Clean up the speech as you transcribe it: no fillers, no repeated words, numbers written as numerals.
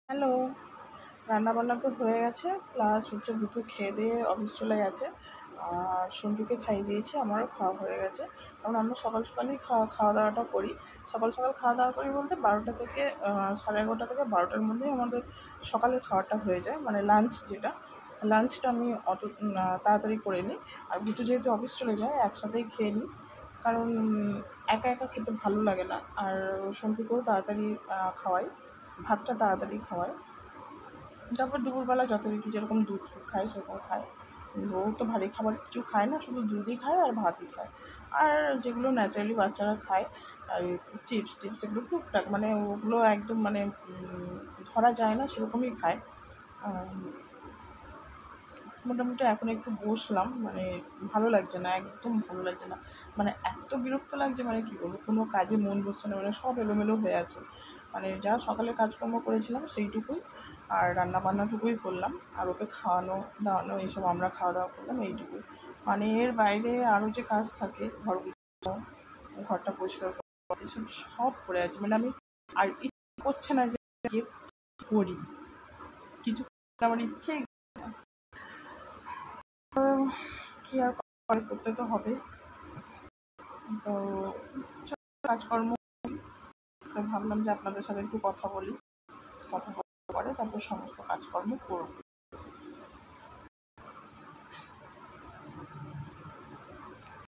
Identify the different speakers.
Speaker 1: Hello. রান্নাবান্না তো হয়ে গেছে, প্লাস হচ্ছে দুটো খেয়ে দিয়ে অফিস চলে গেছে। আর সঞ্জুকে খাইয়ে দিয়েছি, আমারও খাওয়া হয়ে গেছে। কারণ আমরা সকাল সকালই খাওয়া খাওয়া দাওয়াটা করি। সকাল সকাল খাওয়া দাওয়া করি বলতে 12টা থেকে 11:30 থেকে 12টার মধ্যেই আমাদের সকালের খাওয়াটা হয়ে যায়, মানে লাঞ্চ যেটা। লাঞ্চটা আমি অত তাড়াতাড়ি করে নিই। আর দুটো যেহেতু অফিস চলে যায় একসাথেই খেয়ে নিই, কারণ একা একা খেতে ভালো লাগে না। আর সঞ্জুকেও তাড়াতাড়ি খাওয়াই, ভাতটা তাড়াতাড়ি খাওয়াই। তারপর দুপুরবেলা যথারীতি যেরকম দুধ খায় সেরকম খায়। ও তো ভারী খাবার কিছু খায় না, শুধু দুধই খায় আর ভাতই খায়। আর যেগুলো ন্যাচারালি বাচ্চারা খায়, আর চিপস টিপস এগুলো টুকটাক, মানে ওগুলো একদম মানে ধরা যায় না সেরকমই খায়। মোটামুটি এখন একটু বসলাম, মানে ভালো লাগছে না, একদম ভালো লাগছে না। মানে এত বিরক্ত লাগছে, মানে কী বলবো, কোনো কাজে মন বসছে না, মানে সব এলোমেলো হয়ে আছে। মানে যা সকালে কাজকর্ম করেছিলাম সেইটুকুই, আর রান্না বান্নাটুকুই করলাম, আর ওকে খাওয়ানো দাওয়ানো এইসব আমরা খাওয়া দাওয়া করলাম, এইটুকুই। মানে এর বাইরে আরও যে কাজ থাকে, ঘর গুছানো, ঘরটা পরিষ্কার করা, এসব সব পড়ে আছে। মানে আমি আর ইচ্ছে করছে না যে গিয়ে করি কিছু, আমার ইচ্ছে কি আর করতে তো হবে। তো কাজকর্ম, তো ভাবলাম যে আপনাদের সাথে একটু কথা বলি, কথা বলার পরে তারপর সমস্ত কাজকর্ম করব।